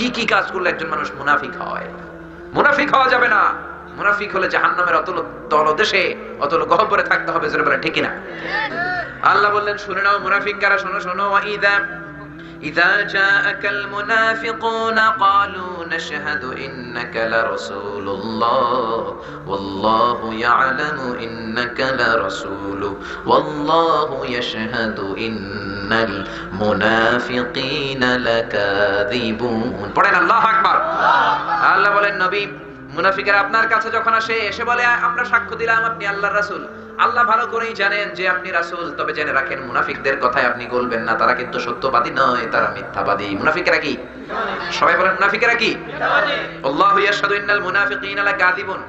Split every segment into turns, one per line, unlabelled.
কি কি কাজ করলে একজন মানুষ মুনাফিক হয়। মুনাফিক হওয়া যাবে না। মুনাফিক হলে জাহান্নামের অতল তলদেশে অতল গহ্বরে থাকতে হবে। জোরে বলেন ঠিক কিনা? আল্লাহ বললেন শুনে নাও মুনাফিক কারা, শোনো শোনো। إذا جاءك المنافقون قالوا نشهد إنك لرسول الله والله يعلم إنك لرسول والله يشهد إن المنافقين لكاذبون পড়েন আল্লাহু আকবার। আল্লাহ বলেন নবী মুনাফিকরা আপনার কাছে যখন আসে এসে বলে আমরা সাক্ষ্য দিলাম আপনি আল্লাহর রাসূল। আল্লাহ ভালো করেই জানেন যে আপনি রাসূল, তবে জেনে রাখেন মুনাফিকদের কথায় আপনি গলবেন না, তারা কিন্তু সত্যবাদী নয়, তারা মিথ্যাবাদী। মুনাফিকরা কি? সবাই বলেন মুনাফিকরা কি? মিথ্যাবাদী। আল্লাহু ইয়াশহাদু ইন্নাল মুনাফিকিনা লাকাযিবুন।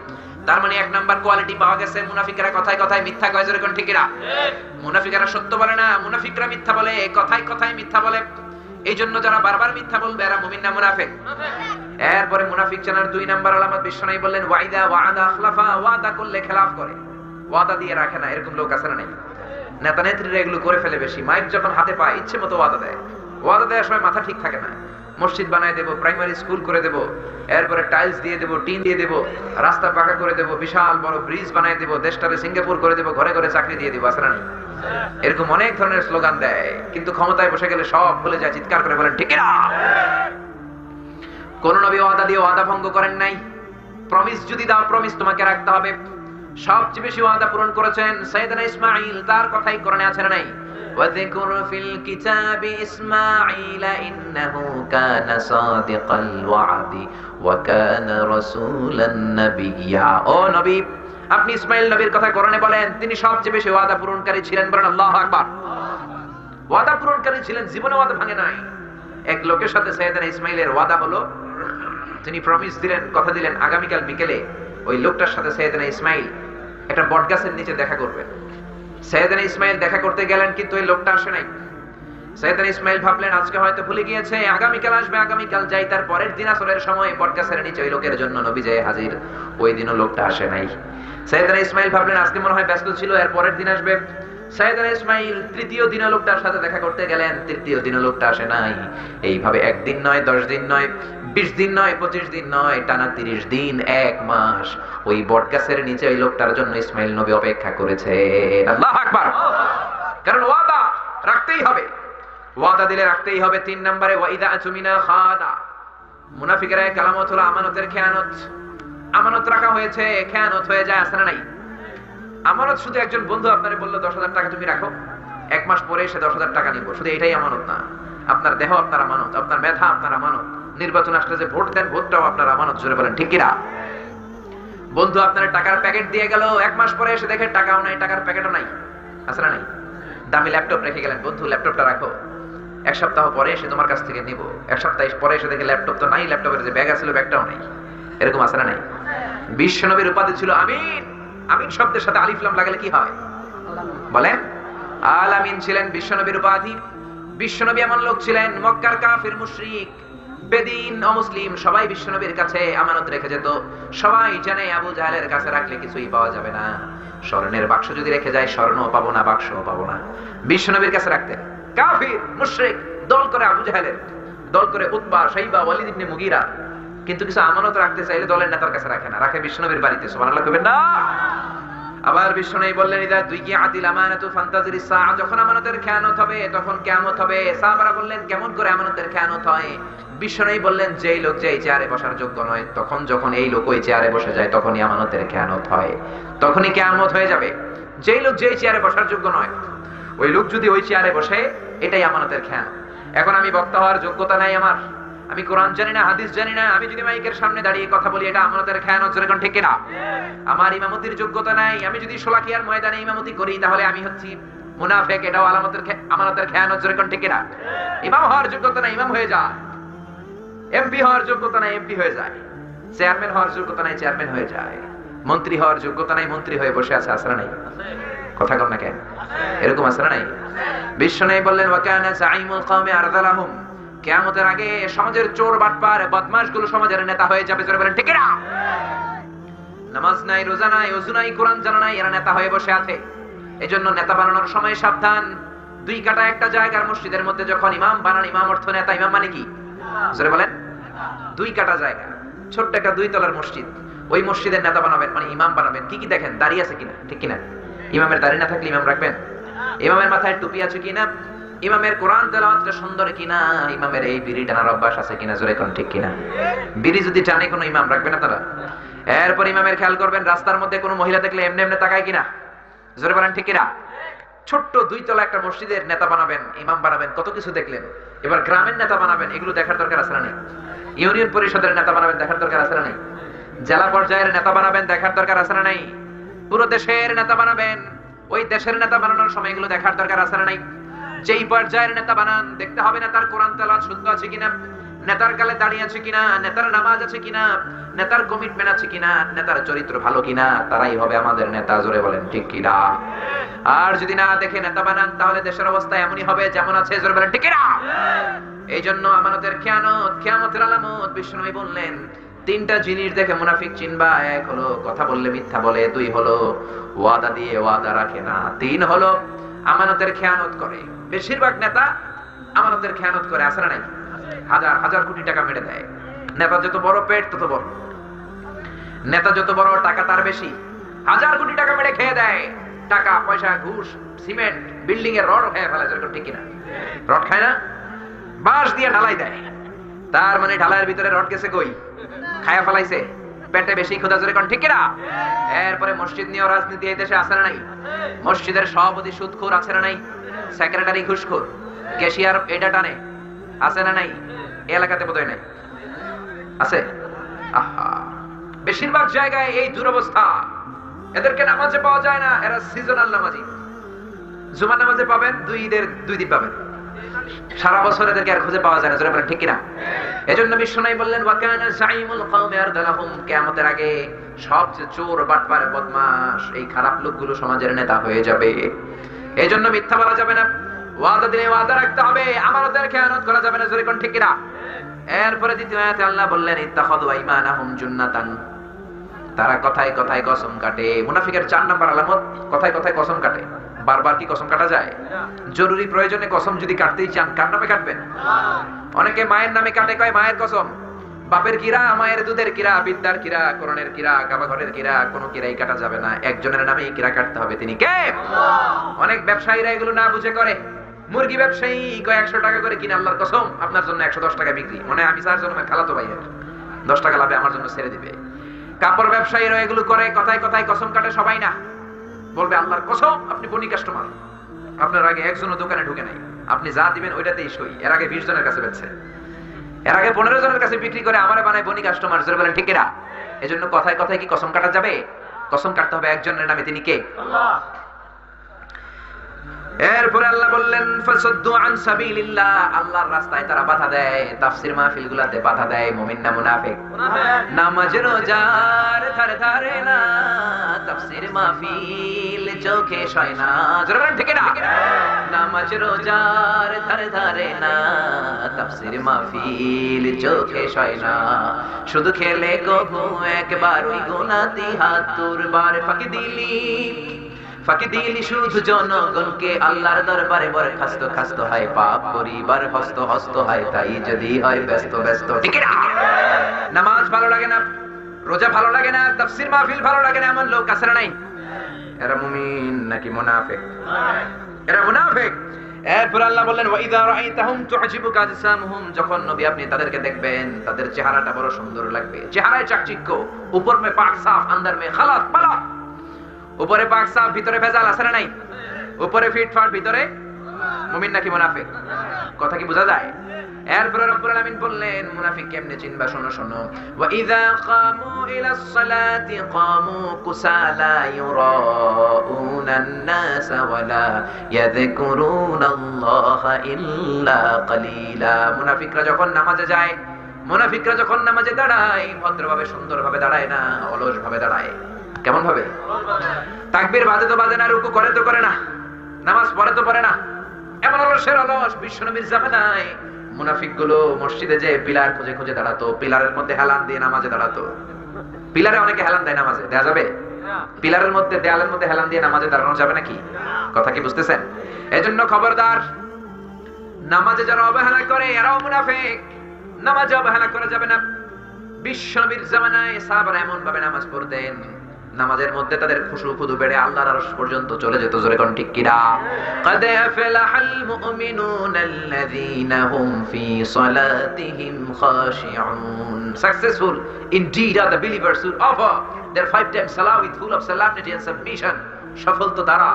তার মানে এক নাম্বার কোয়ালিটি পাওয়া গেছে, মুনাফিকরা কথায় কথায় মিথ্যা কয়। যেরকম ঠিক না, মুনাফিকরা সত্য বলে না, মুনাফিকরা মিথ্যা বলে, কথায় কথায় মিথ্যা বলে। এই জন্য যারা বারবার মিথ্যা বলবে এরা মুমিন না মুনাফিক? এরপরে মুনাফিক জানার দুই নাম্বার আলামত বিশ্বনবী বললেন ওয়াইদা ওয়াদা আখলাফা, ওয়াদা করলে খেলাফ করে, ওয়াদা দিয়ে রাখে না। এরকম লোক আছে না নাই? নেতা নেত্রীরা এগুলো করে ফেলে বেশি। মাইক যখন হাতে পায় ইচ্ছে মতো ওয়াদা দেয়। ওয়াদা দেওয়ার সময় মাথা ঠিক থাকে না। মসজিদ বানায় দেব, প্রাইমারি স্কুল করে দেব, এরপরে টাইলস দিয়ে দেব, টিন দিয়ে দেব, রাস্তা পাকা করে দেব, বিশাল বড় ব্রিজ বানায় দেব, দেশটাকে সিঙ্গাপুর করে দেব, ঘরে ঘরে চাকরি দিয়ে দেব। আছে না? এরকম অনেক ধরনের স্লোগান দেয়, কিন্তু ক্ষমতায় বসে গেলে সব ভুলে যায়, চিৎকার করে বলেন ঠিক না। কোন নবী ওয়াদা দিয়ে ওয়াদা ভঙ্গ করেন নাই। প্রমিস যদি দাও প্রমিস তোমাকে রাখতে হবে। সবচেয়ে বেশি ওয়াদা পূরণ করেছেন সাইয়েদনা ইসমাঈল, তার কথাই কোরআনে আছে না নাই? ওয়াযকুর ফিল কিতাবি ইসমাঈল ইন্নাহু কানা সাদিকাল ওয়াদি ওয়া কানা রাসূলান নাবিয়্যা। ও নবী, আপনি ইসমাঈল নবীর কথা কোরআনে বলেন, তিনি সবচেয়ে বেশি ওয়াদা পূরণকারী ছিলেন। বলেন আল্লাহু আকবার। ওয়াদা পূরণকারী ছিলেন, জীবনে ওয়াদা ভাঙে নাই। এক লোকের সাথে সাইয়েদনা ইসমাঈলের ওয়াদা হলো, তিনি প্রমিস দিলেন, কথা দিলেন আগামীকাল বিকেলে ওই লোকটার সাথে সাইয়েদনা ইসমাঈল একটা বটগাছের নিচে দেখা করবেন। সাইয়েদনা ইসমাঈল দেখা করতে গেলেন, কিন্তু ওই লোকটা আসে নাই। সাইয়েদনা ইসমাঈল ভাবলেন আজকে হয়তো ভুলে গিয়েছে, আগামীকাল আসবে, আগামীকাল যাই। তার পরের দিন আসরের সময় বটগাছের নিচে ওই লোকের জন্য নবী যায় হাজির। ওই দিনও লোকটা আসে নাই। সাইয়েদনা ইসমাঈল ভাবলেন আজকে মনে হয় ব্যস্ত ছিল, এর পরের দিন আসবে। সাইয়েদনা ইসমাঈল তৃতীয় দিনে লোকটার সাথে দেখা করতে গেলেন, তৃতীয় দিনে লোকটা আসে নাই। এইভাবে একদিন নয়, 10 দিন নয়, 20 দিন নয়, 25 দিন নয়, টানা 30 দিন, 1 মাস ওই বটগাছের নিচে ওই লোকটার জন্য ইসমাঈল নবী অপেক্ষা করেছেন। আল্লাহু আকবার। কারণ ওয়াদা রাখতেই হবে, ওয়াদা দিলে রাখতেই হবে। 3 নম্বরে ওয়াইদা আতুমিনা খাদা। মুনাফিকেরা কালামত হলো আমানতের খেয়ানত। আমানত রাখা হয়েছে, খেয়ানত হয়ে যায়। আছে না নাই? আমানত শুধু একজন বন্ধু আপনারে বললো 10,000 টাকা তুমি রাখো, 1 মাস পরে সে 10,000 টাকা নিব, শুধু এটাই আমানত না। আপনার দেহ আপনার আমানত, আপনার মেধা আপনার আমানত, নির্বাচন আসলে যে ভোট দেন ভোটটাও আপনার আমানত। জোরে বলেন ঠিক কিনা? বন্ধু আপনার টাকার প্যাকেট দিয়ে গেল, 1 মাস পরে এসে দেখে টাকাও নাই, টাকার প্যাকেটও নাই। আছে না নাই? দামি ল্যাপটপ রেখে গেলেন, বন্ধু ল্যাপটপটা রাখো, 1 সপ্তাহ পরে এসে তোমার কাছ থেকে নিব, 1 সপ্তাহ পরে এসে দেখে ল্যাপটপ তো নাই, ল্যাপটপের যে ব্যাগ আছিল ব্যাগটাও নাই। এরকম আছে না নাই? বিশ্বনবীর উপাধি ছিল আমিন। আমিন শব্দের সাথে আলিফ লাম লাগালে কি হয় বলেন? আল আমিন ছিলেন বিশ্বনবীর উপাধি। বিশ্বনবী এমন লোক ছিলেন, মক্কার কাফির মুশরিক বেদিন অমুসলিম সবাই বিশ্বনবীর কাছে আমানত রেখে যেত। সবাই জানে আবু জাহেলের কাছে রাখলে কিছুই পাওয়া যাবে না। স্বর্ণের বাক্স যদি রেখে যায় স্বর্ণও পাবো না, বাক্সও পাবো না। বিশ্বনবীর কাছে রাখতেন। কাফির মুশরিক দল করে আবু জাহেলের, দল করে উতবা, শাইবা, ওয়ালিদ ইবনে মুগীরা। কিন্তু কিছু আমানত রাখতে চাইলে দলের নেতার কাছে রাখে না, রাখে বিশ্বনবীর বাড়িতে। সুবহানাল্লাহ কইবেন না? আবার বিশ্বনবী বললেন ইদা দুইয়াতিল আমানাতু ফান্তাজির সাআ, যখন আমানতের খেয়ানত হবে তখন কিয়ামত হবে। সাহাবারা বললেন কেমন করে আমানতের খেয়ানত হয়? বিশ্বনবী বললেন যেই লোক যেই চেয়ারে বসার যোগ্য নয়, তখন যখন এই লোক ওই চেয়ারে বসে যায় তখনই আমানতের খেয়ানত হয়, তখনই কিয়ামত হয়ে যাবে। যেই লোক যেই চেয়ারে বসার যোগ্য নয়, ওই লোক যদি ওই চেয়ারে বসে, এটাই আমানতের খেয়ানত। এখন আমি বক্তা হওয়ার যোগ্যতা নাই আমার, আমি কোরআন জানি না, হাদিস জানি না, আমি যদি মাইকের সামনে দাঁড়িয়ে কথা বলি এটা আমানতের খেয়ানত। যেরকম ঠিক না? আমার ইমামতির যোগ্যতা নাই, আমি যদি শোলাকিয়ার ময়দানে ইমামতি করি তাহলে আমি হচ্ছি মুনাফিক, এটাও আমানতের খেয়ানত। যেরকম ঠিক না? ইমাম হওয়ার যোগ্যতা নাই, ইমাম হয়ে যায়। এমপি হওয়ার যোগ্যতা নাই, এমপি হয়ে যায়। চেয়ারম্যান হওয়ার যোগ্যতা নাই, চেয়ারম্যান হয়ে যায়। মন্ত্রী হওয়ার যোগ্যতা নাই, মন্ত্রী হয়ে বসে আছে। আসরা নাই? কথা কম না কেন? এরকম আসরা নাই? বিশ্বনবী বললেন ওয়া কানা যাইমুল কওমি আরযালাহুম, কিয়ামতের আগে সমাজের চোর বাটপার বদমাশগুলো সমাজের নেতা হয়ে যাবে। জোরে বলেন ঠিক না? নামাজ নাই, রোজা নাই, ওযু নাই, কোরআন জানা নাই, এরা নেতা হয়ে বসে আছে। এজন্য নেতা বানানোর সময় সাবধান। 2 কাটা একটা জায়গার মসজিদের মধ্যে যখন ইমাম বানান, ইমাম অর্থ নেতা। ইমাম মানে কি? জোরে বলেন। দুই কাটা জায়গা, ছোট্ট একটা 2 তলার মসজিদ। ওই মসজিদের নেতা বানাবেন, মানে ইমাম বানাবেন। কি কি দেখেন? দাড়ি আছে কিনা, ঠিক কিনা? ইমামের দাড়ি না থাকলে ইমাম রাখবেন? ইমামের মাথায় টুপি আছে কিনা? ইমামের কোরআন তেলাওয়াতটা সুন্দর কিনা? ইমামের এই বিড়ি টানার অভ্যাস আছে কিনা? জোরে কোন ঠিক কিনা? বিড়ি যদি টানে কোনো ইমাম রাখবে না তারা। এরপর ইমামের খেয়াল করবেন রাস্তার মধ্যে কোনো মহিলা দেখলে এমনি এমনি তাকায় কিনা? জোরে বলেন ঠিক কিনা? ছোট্ট 2 তলা একটা মসজিদের নেতা বানাবেন, ইমাম বানাবেন, কত কিছু দেখলেন। এবার গ্রামের নেতা বানাবেন, এগুলো দেখার দরকার আছে না নেই? ইউনিয়ন পরিষদের নেতা বানাবেন, দেখার দরকার আছে না নেই? জেলা পর্যায়ের নেতা বানাবেন, দেখার দরকার আছে না নাই? পুরো দেশের নেতা বানাবেন, ওই দেশের নেতা বানানোর সময় এগুলো দেখার দরকার আছে না নাই? যেই পর্যায়ের নেতা বানান দেখতে হবে নেতার কোরআন তেলাওয়াত শুদ্ধ আছে কিনা, নেতার গালে দাঁড়িয়ে আছে কিনা, নেতার নামাজ আছে কিনা, নেতার কমিটমেন্ট আছে কিনা, নেতার চরিত্র ভালো কিনা, তারাই হবে আমাদের নেতা। জোরে বলেন ঠিক কিনা? আর যদি না দেখে নেতা বানান তাহলে দেশের অবস্থা এমনই হবে যেমন আছে। জোরে বলেন ঠিক কিনা? এই জন্য আমানতের খেয়ানত, কিয়ামতের আলামত বিশ্বনবী বললেন 3টা জিনিস দেখে মুনাফিক চিনবা। 1 হলো কথা বললে মিথ্যা বলে, 2 হলো ওয়াদা দিয়ে ওয়াদা রাখে না, 3 হলো আমানতের খেয়ানত করে। বেশিরভাগ নেতা আমানতের খেয়ানত করে, আছে না নাই? হাজার হাজার কোটি টাকা মেরে দেয়। নেতা যত বড় পেট তত বড়, নেতা যত বড় টাকা তার বেশি। হাজার কোটি টাকা মেরে খেয়ে দেয়, টাকা পয়সা ঘুষ সিমেন্ট বিল্ডিং এর রড খেয়ে ফেলে। যেরকম ঠিক কিনা? রড খায় না, বাঁশ দিয়ে ঢালাই দেয়। তার মানে ঢালাইয়ের ভিতরে রড গেছে কই? খায়া ফেলাইছে, পেটে বেশি ক্ষুধা। জোরে কোন ঠিক কিনা? এরপরে মসজিদ নিয়ে রাজনীতি এই দেশে আছে না নাই? মসজিদের সভাপতি সুদখোর, আছে না নাই? সেক্রেটারি ঘুষখোর, ক্যাশিয়ার এটা টানে, আছে না নাই? এলাকাতে বোধহয় নাই, আছে? আহা, বেশিরভাগ জায়গায় এই দুরবস্থা। এদেরকে নামাজে পাওয়া যায় না, এরা সিজনাল নামাজি। জুমার নামাজে পাবেন, 2 ঈদের 2 দিন পাবেন, সারা বছর এদেরকে আর খুঁজে পাওয়া যায় না। জোরে বলেন ঠিক কিনা? এজন্য বিশ্বনবী বললেন ওয়াকানা জাইমুল কওমি আরদালাহুম, কিয়ামতের আগে সবচেয়ে চোর বাটপার বদমাশ এই খারাপ লোকগুলো সমাজের নেতা হয়ে যাবে। এজন্য মিথ্যা বলা যাবে না, ওয়াদা দিলে ওয়াদা রাখতে হবে, আমানতের খেয়ানত করা যাবে না। জোরে কোন ঠিক কিনা? এরপরে দ্বিতীয় আয়াতে আল্লাহ বললেন ইত্তাখাযু আইমানাহুম জুন্নাতান, তারা কথায় কথায় কসম কাটে। মুনাফিকের 4 নাম্বার আলামত, কথায় কথায় কসম কাটে। বারবার কি কসম কাটা যায়? জরুরি প্রয়োজনে কসম যদি কাটতেই চান কার নামে কাটবেন? অনেকে মায়ের নামে কাটে, কয় মায়ের কসম। বাপের কিরা, মায়ের দুধের কিরা, বিদ্যার কিরা, কোরআনের কিরা, কাবা ঘরের কিরা, কোনো কিরাই কাটা যাবে না। একজনের নামেই কিরা কাটতে হবে, তিনি কে? অনেক ব্যবসায়ীরা এগুলো না বুঝে করে। মুরগি ব্যবসায়ী কয় 100 টাকা করে কিনে, আল্লাহর কসম আপনার জন্য 110 টাকা বিক্রি, মনে হয় আমি 4 জনের খালাতো ভাইয়ের 10 টাকা লাভে আমার জন্য ছেড়ে দিবে। কাপড় ব্যবসায়ীরা এগুলো করে, কথায় কথায় কসম কাটে। সবাই না, বলবে আল্লাহর কসম আপনি বনি কাস্টমার, আপনার আগে একজনও দোকানে ঢুকে নাই, আপনি যা দিবেন ওইটাতেই সই। এর আগে 20 জনের কাছে বেচছে, এর আগে 15 জনের কাছে বিক্রি করে আমারে বানায় বনি কাস্টমার। জোরে বলেন ঠিক কিনা? এজন্য কথায় কথায় কি কসম কাটা যাবে? কসম কাটতে হবে একজনের নামে, তিনি কে? আল্লাহ। এরপরে আল্লাহ বললেন ফাসাদ্দু আন সাবিলিল্লাহ, আল্লাহর রাস্তায় তারা বাধা দেয়। তাফসীর মাহফিলগুলোতে বাধা দেয় মুমিন না মুনাফিক? নামাজ রোজার ধারে ধারে না, তাফসীর মাহফিল চোখে সয় না। জোরে বলেন ঠিক না? নামাজ রোজার ধারে ধারে না, তাফসীর মাহফিল চোখে সয় না। শুধু খেলে কবু একবার ওই গুনাতি হাত তোরবার ফাঁকি দিলি শুধু জনগণকে, আল্লাহর দরবারে বরখাস্ত খাস্ত হয়, পাপ করিবার হস্ত হস্ত হয়, তাই যদি হয় ব্যস্ত ব্যস্ত। ঠিক না? নামাজ ভালো লাগে না, রোজা ভালো লাগে না, তাফসীর মাহফিল ভালো লাগে না, এমন লোক আছে না নাই? এরা মুমিন নাকি মুনাফিক? এরা মুনাফিক। এরপর আল্লাহ বললেন ওয়াইদা রাআইতাহুম তু'জিবুকা আজসামুহুম, যখন নবী আপনি তাদেরকে দেখবেন তাদের চেহারাটা বড় সুন্দর লাগবে, চেহারায় চাকচিক্য, উপর মে পাক সাফ আন্দর মে খালাত পালা। উপরে পাক সাফ ভিতরে ভেজাল, আছে না নাই? উপরে ফিটফাট ভিতরে মুমিন নাকি মুনাফিক? কথা কি বোঝা যায়? এরপরে রব্বুল আলামিন বললেন মুনাফিক কেমনে চিনবা, শোনো শোনো। ওয়া ইযা কামু ইলাস সালাতি কামু কুসালা ইউরাউনান নাস ওয়া লা ইয়াযকুরুনাল্লাহা ইল্লা কালিলা। মুনাফিকরা যখন নামাজে যায়, মুনাফিকরা যখন নামাজে দাঁড়ায় ভদ্রভাবে সুন্দরভাবে দাঁড়ায় না, অলস ভাবে দাঁড়ায়। কেমন ভাবে? তাকবীর বাজে তো বাজে না, রুকু করে তো করে না, নামাজ পড়ে তো পড়ে না, এমন অলসের অলস। বিশ্বনবীর জামানায় মুনাফিকগুলো মসজিদে যে পিলার খুঁজে খুঁজে দাঁড়াতো, পিলারের মধ্যে হেলান দিয়ে নামাজে দাঁড়াতো। পিলারে অনেকে হেলান দেয় নামাজে, দেয়া যাবে? পিলারের মধ্যে, দেয়ালের মধ্যে হেলান দিয়ে নামাজে দাঁড়ানো যাবে নাকি? কথা কি বুঝতেছেন? এজন্য খবরদার, নামাজে যারা অবহেলা করে এরাও মুনাফিক। নামাজ অবহেলা করা যাবে না। বিশ্বনবীর জামানায় সাহাবারা এমন ভাবে নামাজ পড়তেন, নামাজের মধ্যে তাদের খুশু খুদু বেড়ে আল্লাহর আরশ পর্যন্ত চলে যেত। জোরে কোন ঠিক কিনা? قد أفلح المؤمنون الذين هم في صلاتهم خاشعون. Successful indeed are the believers who offer their 5 times salah with full of solemnity and submission. সফল তো তারা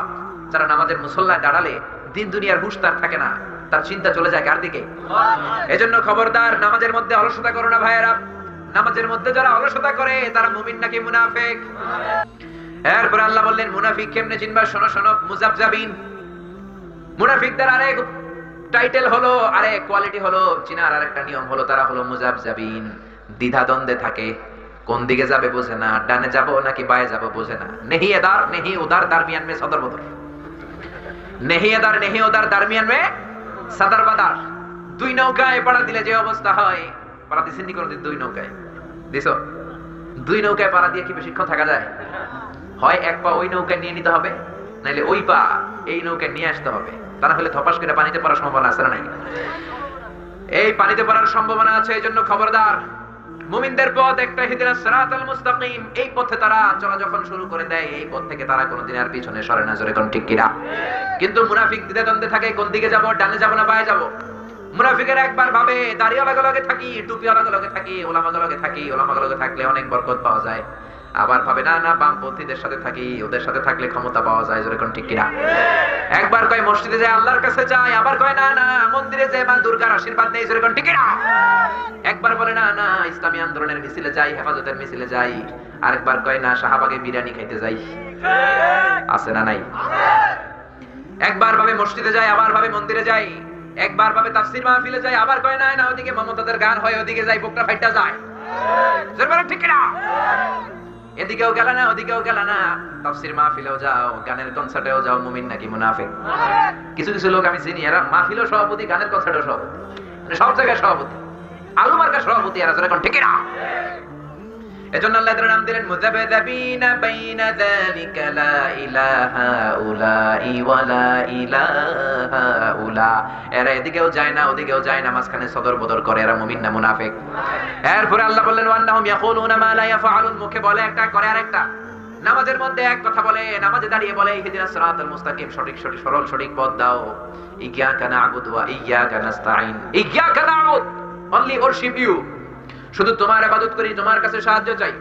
যারা নামাজের মুসল্লায় দাঁড়ালে দিন দুনিয়ার হুঁশ তার থাকে না, তার চিন্তা চলে যায় কার দিকে? এজন্য খবরদার, নামাজের মধ্যে অলসতা করো না ভাইয়েরা। নামাজের মধ্যে যারা অলসতা করে তারা মুমিন নাকি মুনাফিক? এরপর আল্লাহ বললেন মুনাফিক কেমনে চিনবা? শোনো শোনো, মুজাবজাবিন। মুনাফিকদের আরেক টাইটেল হলো, আরেক কোয়ালিটি হলো, চিনার আরেকটা নিয়ম হলো, তারা হলো মুজাবজাবিন। দ্বিধা দ্বন্দ্বে থাকে, কোন দিকে যাবে বোঝে না, ডানে যাব নাকি বায়ে যাব বোঝে না। নেহি এদার নেহি উদার দরমিয়ান মে সদর বদর, নেহি এদার নেহি উদার দরমিয়ান মে সদর বদর। দুই নৌকায় পাড়া দিলে যে অবস্থা হয়, পাড়া দিছেন নি কোনদিন? দুই নৌকায় দিছো? দুই নৌকায় পাড়া দিয়ে কি বেশিক্ষণ থাকা যায়? হয় এক পা ওই নৌকায় নিয়ে নিতে হবে, নাইলে ওই পা এই নৌকায় নিয়ে আসতে হবে, তা না হলে ধপাস করে পানিতে পড়ার সম্ভাবনা আছে না নাই? এই পানিতে পড়ার সম্ভাবনা আছে। এই জন্য খবরদার, মুমিনদের পথ একটা, ইহদিনাস সিরাতাল মুস্তাকিম। এই পথে তারা চলা যখন শুরু করে দেয়, এই পথ থেকে তারা কোনোদিন আর পিছনে সরে না। জোরে কোন ঠিক কিনা? কিন্তু মুনাফিক দ্বিধা দ্বন্দ্বে থাকে, কোন দিকে যাব, ডানে যাব না বায়ে যাব। মুনাফিকের একবার ভাবে দাড়িওয়ালা লগে থাকি, টুপিওয়ালা লগে থাকি, ওলামা লগে থাকি, ওলামা লগে থাকলে অনেক বরকত পাওয়া যায়। আবার ভাবে না না, বামপন্থীদের সাথে থাকি, ওদের সাথে থাকলে ক্ষমতা পাওয়া যায়। জোরে কোন ঠিক কিনা? একবার কয় মসজিদে যায়, আল্লাহর কাছে যায়, আবার কয় না না, মন্দিরে যায়, মা দুর্গার আশীর্বাদ নেই। জোরে কোন ঠিক কিনা? একবার বলে না না, ইসলামী আন্দোলনের মিছিলে যাই, হেফাজতের মিছিলে যাই, আরেকবার কয় না, শাহবাগে বিরিয়ানি খাইতে যাই। আছে না নাই? একবার ভাবে মসজিদে যায়, আবার ভাবে মন্দিরে যাই, একবার ভাবে তাফসীর মাহফিলে যায়, আবার কয় না না, ওদিকে মমতাদের গান হয়, ওদিকে যাই, বকরা ফাইটা যায়। জোরে বলেন ঠিক কিনা? এদিকেও গেল না, ওদিকেও গেল না, তাফসীর মাহফিলেও যাও, গানের কনসার্টেও যাও, মুমিন নাকি মুনাফিক? কিছু কিছু লোক আমি চিনি, এরা মাহফিলও সভাপতি, গানের কনসার্টেও সভাপতি, মানে সব জায়গায় সভাপতি, আলু মার্কা সভাপতি এরা। জোরে কোন ঠিক কিনা? এজন্য আল্লাহ তাআলা নাম দিলেন মুযাবযাবিনা বাইনা যালিকা লা ইলাহা উলাই ওয়া লা ইলাহা উলা। এরা এদিকেও যায় না, ওদিকেও যায় না, মাঝখানে সদর বদর করে। এরা মুমিন না মুনাফিক? এরপর আল্লাহ বললেন ওয়ান্নাহুম ইয়াকুলুনা মা লা ইয়াফআলুন। মুখে বলে একটা, করে আরেকটা। নামাজের মধ্যে এক কথা বলে, নামাজে দাঁড়িয়ে বলে ইহদিনাস সিরাতাল মুস্তাকিম, সঠিক সঠিক সরল সঠিক পথ দাও। ইয়্যাকা না'বুদু ওয়া ইয়্যাকা নাস্তাঈন। ইয়্যাকা না'বুদ, অনলি ওয়ার্শিপ ইউ, শুধু তোমার ইবাদত করি, তোমার কাছে সাহায্য চাই।